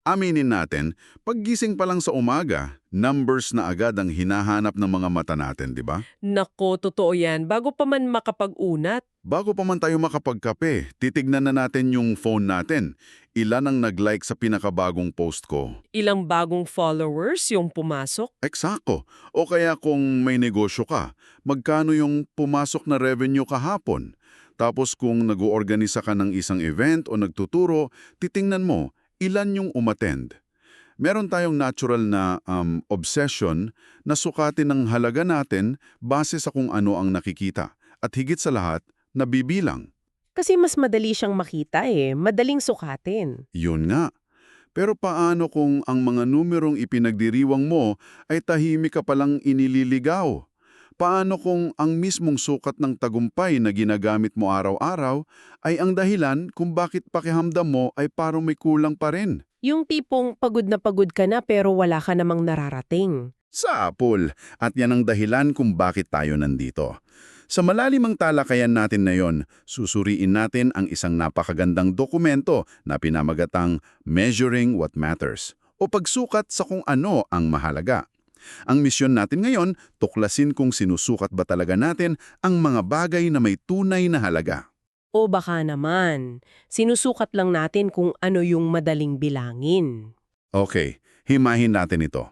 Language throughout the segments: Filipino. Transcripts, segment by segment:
Aminin natin, paggising pa lang sa umaga, numbers na agad ang hinahanap ng mga mata natin, di ba? Nako, totoo yan. Bago pa man makapag-unat. Bago pa man tayo makapagkape, titignan na natin yung phone natin. Ilan ang nag-like sa pinakabagong post ko? Ilang bagong followers yung pumasok. Eksako. O kaya kung may negosyo ka, magkano yung pumasok na revenue kahapon? Tapos kung nag-oorganisa ka ng isang event o nagtuturo, titingnan mo, ilan yung umattend. Meron tayong natural na obsession na sukatin ang halaga natin base sa kung ano ang nakikita. At higit sa lahat, nabibilang. Kasi mas madali siyang makita madaling sukatin. Yun nga. Pero paano kung ang mga numerong ipinagdiriwang mo ay tahimik ka palang inililigaw? Paano kung ang mismong sukat ng tagumpay na ginagamit mo araw-araw ay ang dahilan kung bakit pakiramdam mo ay parang may kulang pa rin? Yung tipong pagod na pagod ka na pero wala ka namang nararating. Sa Apple, at yan ang dahilan kung bakit tayo nandito. Sa malalimang talakayan natin na yon, susuriin natin ang isang napakagandang dokumento na pinamagatang Measuring What Matters o pagsukat sa kung ano ang mahalaga. Ang misyon natin ngayon, tuklasin kung sinusukat ba talaga natin ang mga bagay na may tunay na halaga. O baka naman, sinusukat lang natin kung ano yung madaling bilangin. Okay, himahin natin ito.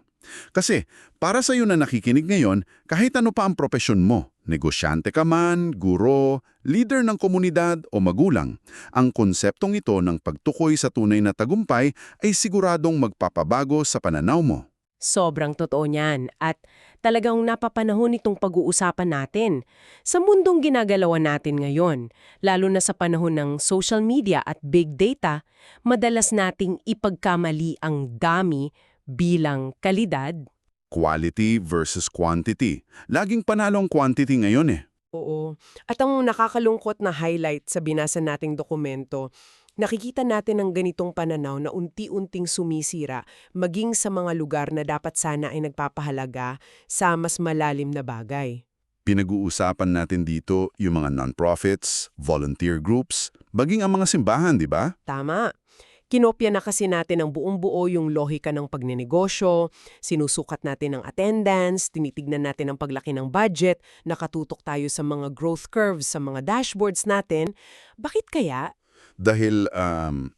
Kasi para sa iyo na nakikinig ngayon, kahit ano pa ang propesyon mo, negosyante ka man, guro, leader ng komunidad o magulang, ang konseptong ito ng pagtukoy sa tunay na tagumpay ay siguradong magpapabago sa pananaw mo. Sobrang totoo niyan at talagang napapanahon itong pag-uusapan natin. Sa mundong ginagalawan natin ngayon, lalo na sa panahon ng social media at big data, madalas nating ipagkamali ang dami bilang kalidad. Quality versus quantity. Laging panalo ang quantity ngayon eh. Oo. At ang nakakalungkot na highlight sa binasa nating dokumento, nakikita natin ang ganitong pananaw na unti-unting sumisira maging sa mga lugar na dapat sana ay nagpapahalaga sa mas malalim na bagay. Pinag-uusapan natin dito yung mga non-profits, volunteer groups, baging ang mga simbahan, di ba? Tama. Kinopya na kasi natin ang buong-buo yung lohika ng pagnenegosyo, sinusukat natin ang attendance, tinitignan natin ang paglaki ng budget, nakatutok tayo sa mga growth curves sa mga dashboards natin. Bakit kaya? Dahil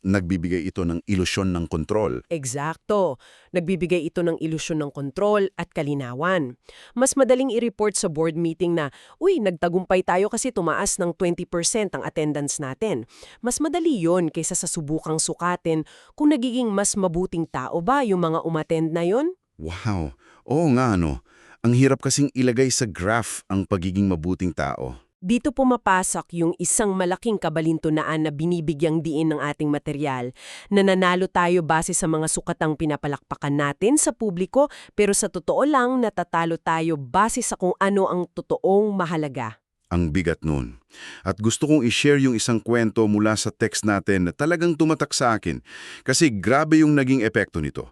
nagbibigay ito ng ilusyon ng kontrol. Eksakto. Nagbibigay ito ng ilusyon ng kontrol at kalinawan. Mas madaling i-report sa board meeting na, uy, nagtagumpay tayo kasi tumaas ng 20% ang attendance natin. Mas madali yon kaysa sa subukang sukatin kung nagiging mas mabuting tao ba yung mga umattend na yon? Wow! Oo nga no. Ang hirap kasing ilagay sa graph ang pagiging mabuting tao. Dito pumapasok yung isang malaking kabalintunaan na binibigyang diin ng ating material. Nananalo tayo base sa mga sukatang pinapalakpakan natin sa publiko, pero sa totoo lang natatalo tayo base sa kung ano ang totoong mahalaga. Ang bigat nun. At gusto kong i-share yung isang kwento mula sa text natin na talagang tumatak sa akin kasi grabe yung naging epekto nito.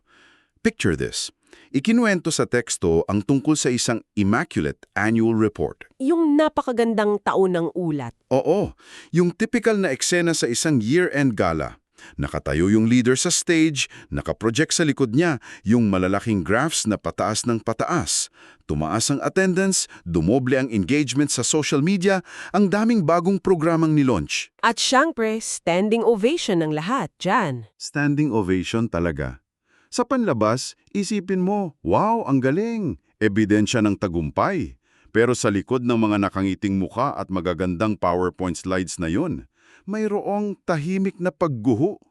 Picture this. Ikinuwento sa teksto ang tungkol sa isang immaculate annual report. Yung napakagandang taon ng ulat. Oo, yung typical na eksena sa isang year-end gala. Nakatayo yung leader sa stage, nakaproject sa likod niya yung malalaking graphs na pataas ng pataas. Tumaas ang attendance, dumoble ang engagement sa social media, ang daming bagong programang nilaunch. At syempre, standing ovation ng lahat dyan. Standing ovation talaga. Sa panlabas, isipin mo, wow, ang galing! Ebidensya ng tagumpay. Pero sa likod ng mga nakangiting mukha at magagandang PowerPoint slides na yun, mayroong tahimik na pagguho.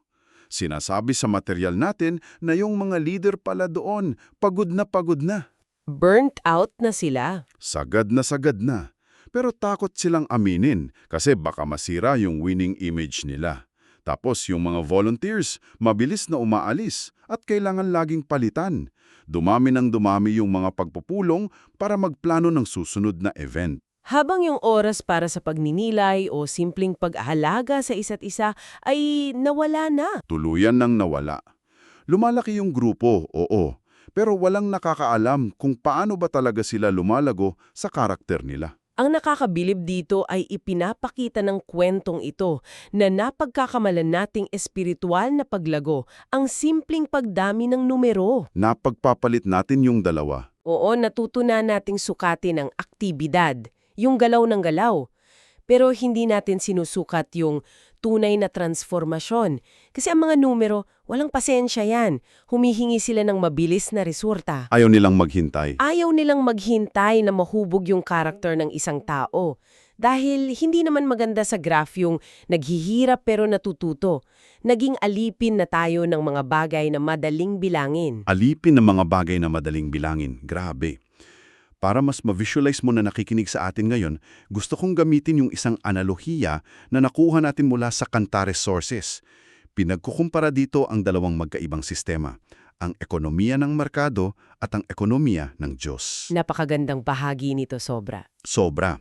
Sinasabi sa material natin na yung mga leader pala doon, pagod na pagod na. Burnt out na sila. Sagad na sagad na. Pero takot silang aminin kasi baka masira yung winning image nila. Tapos yung mga volunteers, mabilis na umaalis at kailangan laging palitan. Dumami ng dumami yung mga pagpupulong para magplano ng susunod na event. Habang yung oras para sa pagninilay o simpleng pag-ahalaga sa isa't isa ay nawala na. Tuluyan nang nawala. Lumalaki yung grupo, oo, pero walang nakakaalam kung paano ba talaga sila lumalago sa karakter nila. Ang nakakabilib dito ay ipinapakita ng kwentong ito na napagkakamalan nating espiritual na paglago ang simpleng pagdami ng numero. Napagpapalit natin yung dalawa. Oo, natutunan nating sukatin ang aktibidad, yung galaw ng galaw. Pero hindi natin sinusukat yung tunay na transformasyon. Kasi ang mga numero, walang pasensya yan. Humihingi sila ng mabilis na resulta. Ayaw nilang maghintay. Ayaw nilang maghintay na mahubog yung karakter ng isang tao. Dahil hindi naman maganda sa graph yung naghihirap pero natututo. Naging alipin na tayo ng mga bagay na madaling bilangin. Alipin ng mga bagay na madaling bilangin. Grabe. Para mas ma-visualize mo na nakikinig sa atin ngayon, gusto kong gamitin yung isang analohiya na nakuha natin mula sa Cantares sources. Pinagkukumpara dito ang dalawang magkaibang sistema, ang ekonomiya ng merkado at ang ekonomiya ng Diyos. Napakagandang bahagi nito, sobra. Sobra.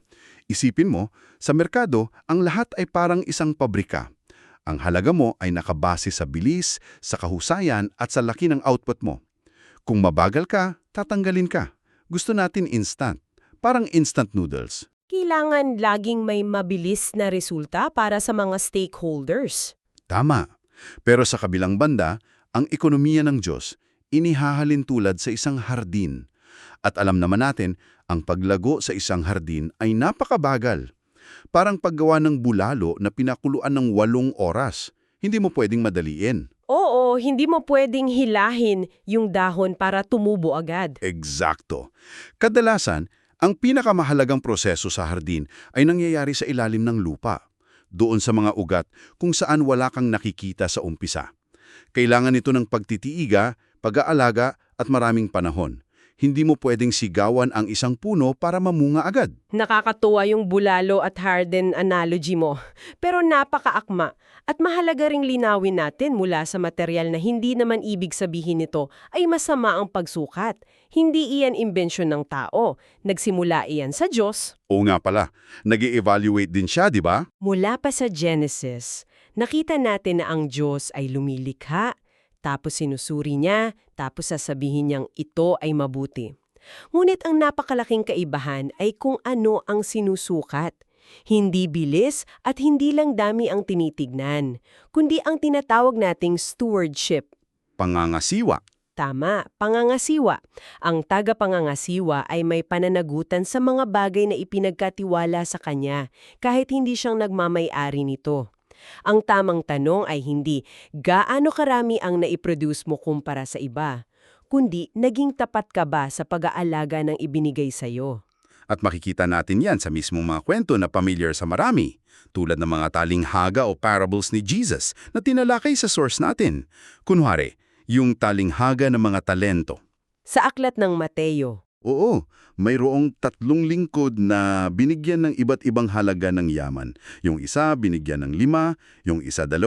Isipin mo, sa merkado, ang lahat ay parang isang pabrika. Ang halaga mo ay nakabase sa bilis, sa kahusayan at sa laki ng output mo. Kung mabagal ka, tatanggalin ka. Gusto natin instant, parang instant noodles. Kailangan laging may mabilis na resulta para sa mga stakeholders. Tama. Pero sa kabilang banda, ang ekonomiya ng Diyos, inihahalin tulad sa isang hardin. At alam naman natin, ang paglago sa isang hardin ay napakabagal. Parang paggawa ng bulalo na pinakuluan ng 8 oras. Hindi mo pwedeng madaliin. Oo, hindi mo pwedeng hilahin yung dahon para tumubo agad. Eksakto. Kadalasan, ang pinakamahalagang proseso sa hardin ay nangyayari sa ilalim ng lupa. Doon sa mga ugat kung saan wala kang nakikita sa umpisa. Kailangan ito ng pagtitiiga, pag-aalaga at maraming panahon. Hindi mo pwedeng sigawan ang isang puno para mamunga agad. Nakakatuwa yung bulalo at harden analogy mo. Pero napakaakma. At mahalaga ring linawin natin mula sa material na hindi naman ibig sabihin nito ay masama ang pagsukat. Hindi iyan imbensyon ng tao. Nagsimula iyan sa Diyos. Oo nga pala, nag-i-evaluate din siya, di ba? Mula pa sa Genesis, nakita natin na ang Diyos ay lumilikha, tapos sinusuri niya, tapos sasabihin niyang ito ay mabuti. Ngunit ang napakalaking kaibahan ay kung ano ang sinusukat. Hindi bilis at hindi lang dami ang tinitignan, kundi ang tinatawag nating stewardship. Pangangasiwa. Tama, pangangasiwa. Ang taga-pangangasiwa ay may pananagutan sa mga bagay na ipinagkatiwala sa kanya, kahit hindi siyang nagmamay-ari nito. Ang tamang tanong ay hindi gaano karami ang naiproduce mo kumpara sa iba, kundi naging tapat ka ba sa pag-aalaga ng ibinigay sa'yo. At makikita natin yan sa mismong mga kwento na familiar sa marami, tulad ng mga talinghaga o parables ni Jesus na tinalakay sa source natin. Kunwari, yung talinghaga ng mga talento. Sa aklat ng Mateo, Oo, mayroong 3 lingkod na binigyan ng iba't ibang halaga ng yaman. Yung isa binigyan ng 5, yung isa 2,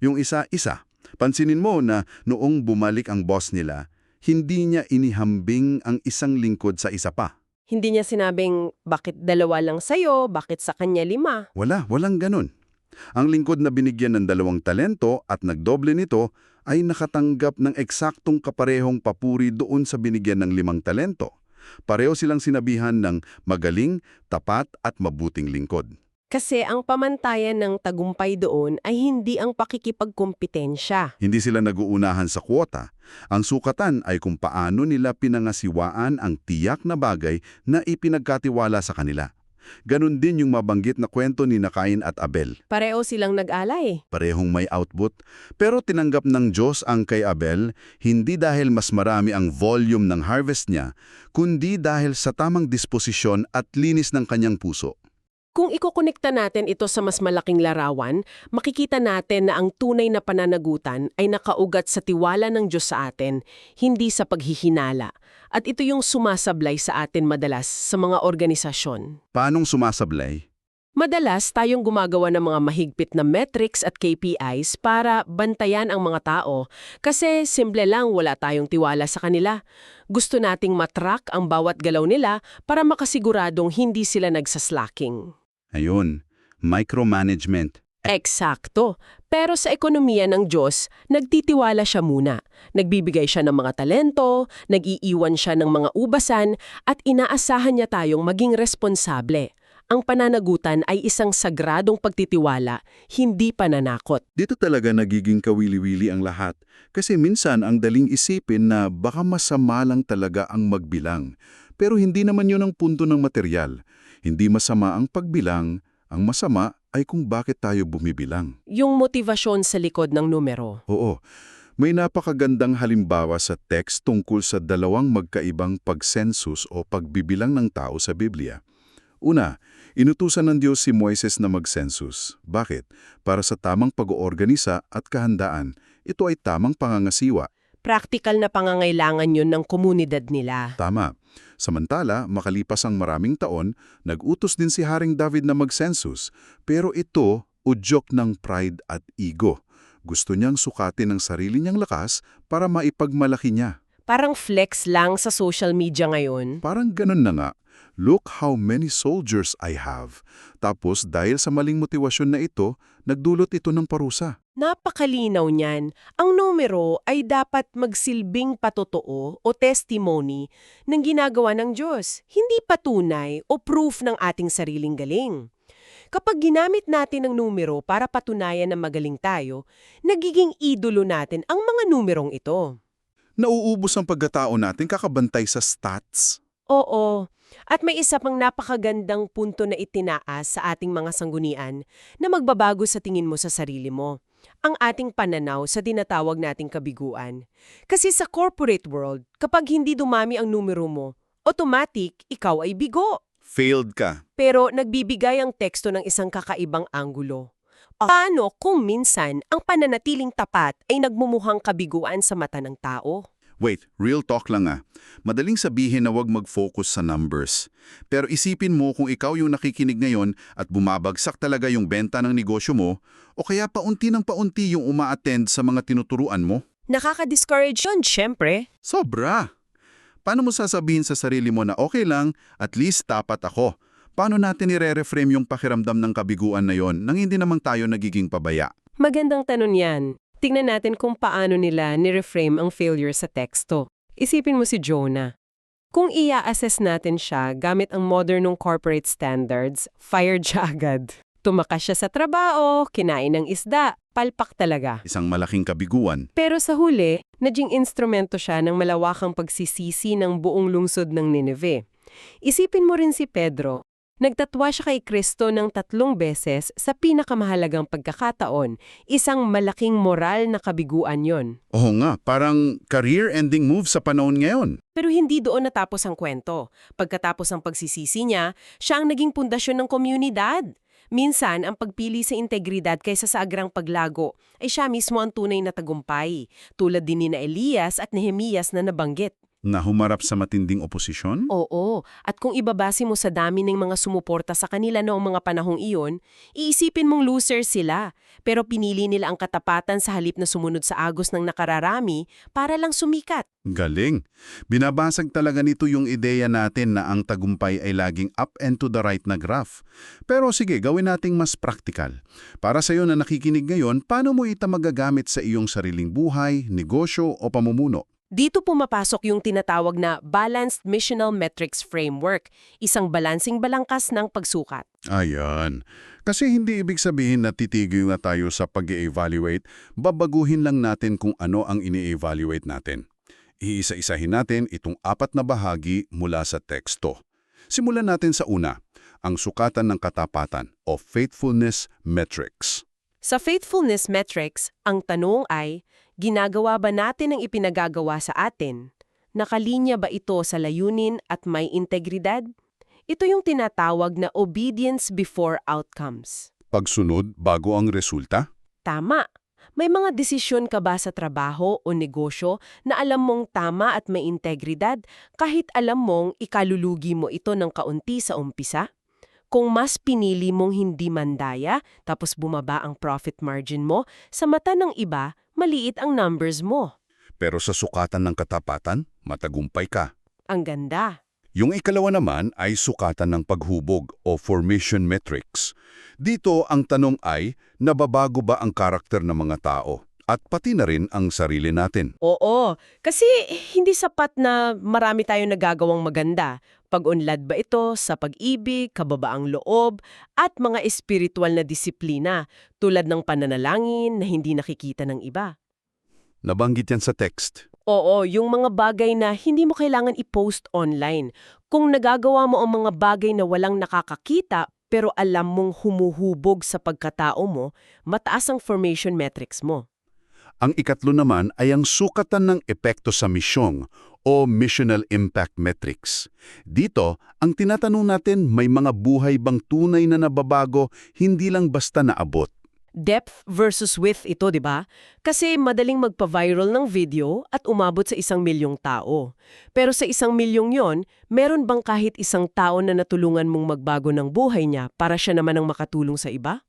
yung isa 1. Pansinin mo na noong bumalik ang boss nila, hindi niya inihambing ang isang lingkod sa isa pa. hindi niya sinabing bakit 2 lang sa'yo, bakit sa kanya 5. Walang ganun. Ang lingkod na binigyan ng 2 talento at nagdoble nito ay nakatanggap ng eksaktong kaparehong papuri doon sa binigyan ng 5 talento. Pareho silang sinabihan ng magaling, tapat at mabuting lingkod. Kasi ang pamantayan ng tagumpay doon ay hindi ang pakikipagkompetensya. Hindi sila naguunahan sa kwota. Ang sukatan ay kung paano nila pinangasiwaan ang tiyak na bagay na ipinagkatiwala sa kanila. Ganon din yung mabanggit na kwento ni Cain at Abel. Pareho silang nag-alay. Parehong may output, pero tinanggap ng Diyos ang kay Abel hindi dahil mas marami ang volume ng harvest niya, kundi dahil sa tamang disposisyon at linis ng kanyang puso. Kung ikukonekta natin ito sa mas malaking larawan, makikita natin na ang tunay na pananagutan ay nakaugat sa tiwala ng Diyos sa atin, hindi sa paghihinala. At ito yung sumasablay sa atin madalas sa mga organisasyon. Paanong sumasablay? Madalas tayong gumagawa ng mga mahigpit na metrics at KPIs para bantayan ang mga tao kasi simple lang wala tayong tiwala sa kanila. Gusto nating matrack ang bawat galaw nila para makasiguradong hindi sila nagsaslacking. Ayun, micromanagement. Eksakto. Pero sa ekonomiya ng Diyos, nagtitiwala siya muna. Nagbibigay siya ng mga talento, nag-iiwan siya ng mga ubasan, at inaasahan niya tayong maging responsable. Ang pananagutan ay isang sagradong pagtitiwala, hindi pananakot. Dito talaga nagiging kawili-wili ang lahat. Kasi minsan ang daling isipin na baka masama lang talaga ang magbilang. Pero hindi naman yun ang punto ng material. Hindi masama ang pagbilang, ang masama ay kung bakit tayo bumibilang. Yung motibasyon sa likod ng numero. Oo, may napakagandang halimbawa sa text tungkol sa dalawang magkaibang pagsensus o pagbibilang ng tao sa Biblia. Una, inutusan ng Diyos si Moises na magsensus. Bakit? Para sa tamang pag-oorganisa at kahandaan. Ito ay tamang pangangasiwa. Praktikal na pangangailangan yun ng komunidad nila. Tama. Samantala, makalipas ang maraming taon, nag-utos din si Haring David na magsensus. Pero ito, udyok ng pride at ego. Gusto niyang sukatin ang sarili niyang lakas para maipagmalaki niya. Parang flex lang sa social media ngayon. Parang ganun na nga. Look how many soldiers I have. Tapos dahil sa maling motibasyon na ito, nagdulot ito ng parusa. Napakalinaw niyan. Ang numero ay dapat magsilbing patotoo o testimony ng ginagawa ng Diyos, hindi patunay o proof ng ating sariling galing. Kapag ginamit natin ang numero para patunayan na magaling tayo, nagiging idolo natin ang mga numerong ito. Nauubos ang pagkatao natin kakabantay sa stats. Oo. At may isa pang napakagandang punto na itinaas sa ating mga sanggunian na magbabago sa tingin mo sa sarili mo. Ang ating pananaw sa tinatawag nating kabiguan. Kasi sa corporate world, kapag hindi dumami ang numero mo, automatic, ikaw ay bigo. Failed ka. Pero nagbibigay ang teksto ng isang kakaibang anggulo. Paano kung minsan ang pananatiling tapat ay nagmumuhang kabiguan sa mata ng tao? Wait, real talk lang ah. Madaling sabihin na wag mag-focus sa numbers. Pero isipin mo kung ikaw yung nakikinig ngayon at bumabagsak talaga yung benta ng negosyo mo o kaya paunti ng paunti yung uma-attend sa mga tinuturuan mo. Nakaka-discourage yun, syempre. Sobra! Paano mo sasabihin sa sarili mo na okay lang, at least tapat ako? Paano natin i-reframe yung pakiramdam ng kabiguan na yon nang hindi namang tayo nagiging pabaya? Magandang tanong yan. Tingnan natin kung paano nila ni-reframe ang failure sa teksto. Isipin mo si Jonah. Kung i-assess natin siya gamit ang modernong corporate standards, fired siya agad. Tumakas siya sa trabaho, kinain ng isda, palpak talaga. Isang malaking kabiguan. Pero sa huli, naging instrumento siya ng malawakang pagsisisi ng buong lungsod ng Nineveh. Isipin mo rin si Pedro. Nagtatwa siya kay Kristo ng 3 beses sa pinakamahalagang pagkakataon. Isang malaking moral na kabiguan yon. Oo nga, parang career-ending move sa panahon ngayon. Pero hindi doon natapos ang kwento. Pagkatapos ng pagsisisi niya, siya ang naging pundasyon ng komunidad. Minsan, ang pagpili sa integridad kaysa sa agrang paglago ay siya mismo ang tunay na tagumpay, tulad din ni Elias at Nehemias na nabanggit. Na humarap sa matinding oposisyon? Oo, at kung ibabase mo sa dami ng mga sumuporta sa kanila noong mga panahong iyon, iisipin mong loser sila, pero pinili nila ang katapatan sa halip na sumunod sa agos ng nakararami para lang sumikat. Galing. Binabasag talaga nito yung ideya natin na ang tagumpay ay laging up and to the right na graph. Pero sige, gawin nating mas praktikal. Para sa iyo na nakikinig ngayon, paano mo ito magagamit sa iyong sariling buhay, negosyo o pamumuno? Dito pumapasok yung tinatawag na Balanced Missional Metrics Framework, isang balansing balangkas ng pagsukat. Ayan. Kasi hindi ibig sabihin na titigil na tayo sa pag-e-evaluate, babaguhin lang natin kung ano ang ini-evaluate natin. Iisa-isahin natin itong 4 na bahagi mula sa teksto. Simulan natin sa una, ang sukatan ng katapatan o faithfulness metrics. Sa faithfulness metrics, ang tanong ay, ginagawa ba natin ang ipinagagawa sa atin? Nakalinya ba ito sa layunin at may integridad? Ito yung tinatawag na obedience before outcomes. Pagsunod bago ang resulta? Tama. May mga desisyon ka ba sa trabaho o negosyo na alam mong tama at may integridad kahit alam mong ikalulugi mo ito ng kaunti sa umpisa? Kung mas pinili mong hindi mandaya tapos bumaba ang profit margin mo, sa mata ng iba, maliit ang numbers mo. Pero sa sukatan ng katapatan, matagumpay ka. Ang ganda. Yung ikalawa naman ay sukatan ng paghubog o formation metrics. Dito ang tanong ay, nababago ba ang karakter ng mga tao? At pati na rin ang sarili natin. Oo, kasi hindi sapat na marami tayong nagagawang maganda. Pag-unlad ba ito sa pag-ibig, kababaang loob, at mga espiritual na disiplina tulad ng pananalangin na hindi nakikita ng iba? Nabanggit yan sa text. Oo, yung mga bagay na hindi mo kailangan i-post online. Kung nagagawa mo ang mga bagay na walang nakakakita pero alam mong humuhubog sa pagkatao mo, mataas ang formation metrics mo. Ang ikatlo naman ay ang sukatan ng epekto sa misyong o Missional Impact Metrics. Dito, ang tinatanong natin may mga buhay bang tunay na nababago, hindi lang basta naabot. Depth versus width ito, di ba? Kasi madaling magpa-viral ng video at umabot sa 1,000,000 tao. Pero sa 1,000,000 yon, meron bang kahit isang tao na natulungan mong magbago ng buhay niya para siya naman ang makatulong sa iba?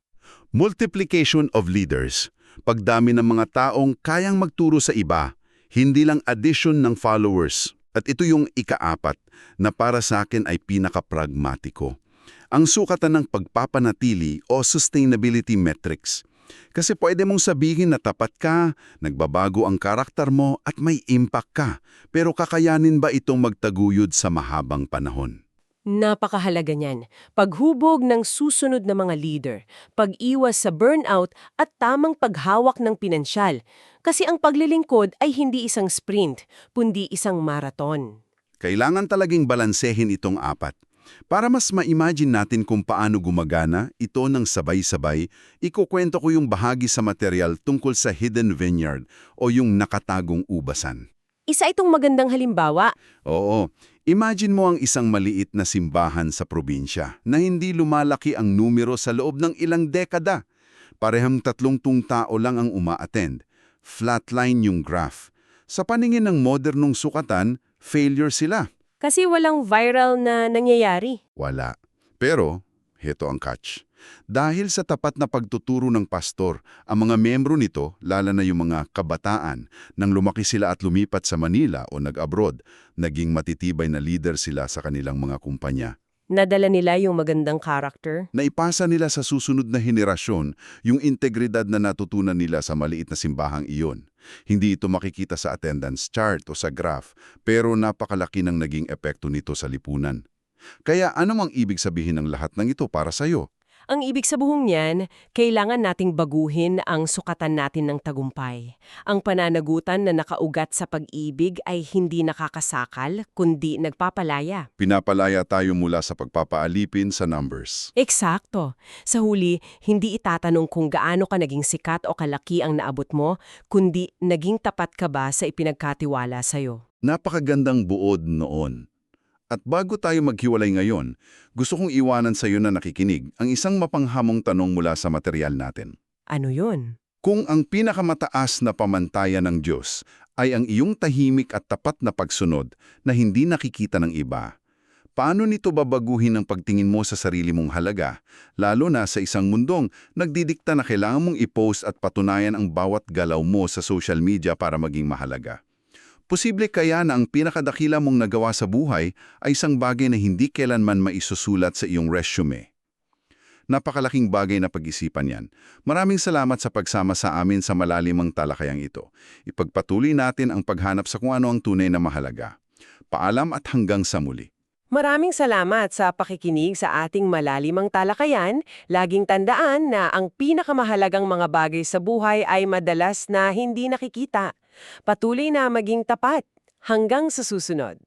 Multiplication of leaders. Pagdami ng mga taong kayang magturo sa iba, hindi lang addition ng followers. At ito yung ikaapat na para sa akin ay pinaka-pragmatiko. Ang sukatan ng pagpapanatili o sustainability metrics. Kasi pwede mong sabihin na tapat ka, nagbabago ang karakter mo at may impact ka. Pero kakayanin ba itong magtaguyod sa mahabang panahon? Napakahalaga niyan. Paghubog ng susunod na mga leader, pag-iwas sa burnout at tamang paghawak ng pinansyal. Kasi ang paglilingkod ay hindi isang sprint, kundi isang marathon. Kailangan talagang balansehin itong apat. Para mas ma-imagine natin kung paano gumagana ito ng sabay-sabay, ikukwento ko yung bahagi sa material tungkol sa hidden vineyard o yung nakatagong ubasan. Isa itong magandang halimbawa. Oo, imagine mo ang isang maliit na simbahan sa probinsya na hindi lumalaki ang numero sa loob ng ilang dekada. Parehang 30 tao lang ang uma-attend. Flatline yung graph. Sa paningin ng modernong sukatan, failure sila. Kasi walang viral na nangyayari. Wala. Pero, heto ang catch. Dahil sa tapat na pagtuturo ng pastor, ang mga membro nito, lalo na yung mga kabataan, nang lumaki sila at lumipat sa Manila o nag-abroad, naging matitibay na leader sila sa kanilang mga kumpanya. Nadala nila yung magandang character. Naipasa nila sa susunod na henerasyon yung integridad na natutunan nila sa maliit na simbahang iyon. Hindi ito makikita sa attendance chart o sa graph, pero napakalaki ng naging epekto nito sa lipunan. Kaya ano ang ibig sabihin ng lahat ng ito para sa'yo? Ang ibig sabihin niyan, kailangan nating baguhin ang sukatan natin ng tagumpay. Ang pananagutan na nakaugat sa pag-ibig ay hindi nakakasakal, kundi nagpapalaya. Pinapalaya tayo mula sa pagpapaalipin sa numbers. Eksakto. Sa huli, hindi itatanong kung gaano ka naging sikat o kalaki ang naabot mo, kundi naging tapat ka ba sa ipinagkatiwala sa'yo. Napakagandang buod noon. At bago tayo maghiwalay ngayon, gusto kong iwanan sa iyo na nakikinig ang isang mapanghamong tanong mula sa material natin. Ano yun? Kung ang pinakamataas na pamantayan ng Diyos ay ang iyong tahimik at tapat na pagsunod na hindi nakikita ng iba, paano nito babaguhin ang pagtingin mo sa sarili mong halaga, lalo na sa isang mundong nagdidikta na kailangan mong i-post at patunayan ang bawat galaw mo sa social media para maging mahalaga? Posible kaya na ang pinakadakila mong nagawa sa buhay ay isang bagay na hindi kailanman maisusulat sa iyong resume. Napakalaking bagay na pag-isipan yan. Maraming salamat sa pagsama sa amin sa malalimang talakayang ito. Ipagpatuloy natin ang paghanap sa kung ano ang tunay na mahalaga. Paalam at hanggang sa muli. Maraming salamat sa pakikinig sa ating malalimang talakayan. Laging tandaan na ang pinakamahalagang mga bagay sa buhay ay madalas na hindi nakikita. Patuloy na maging tapat. Hanggang sa susunod.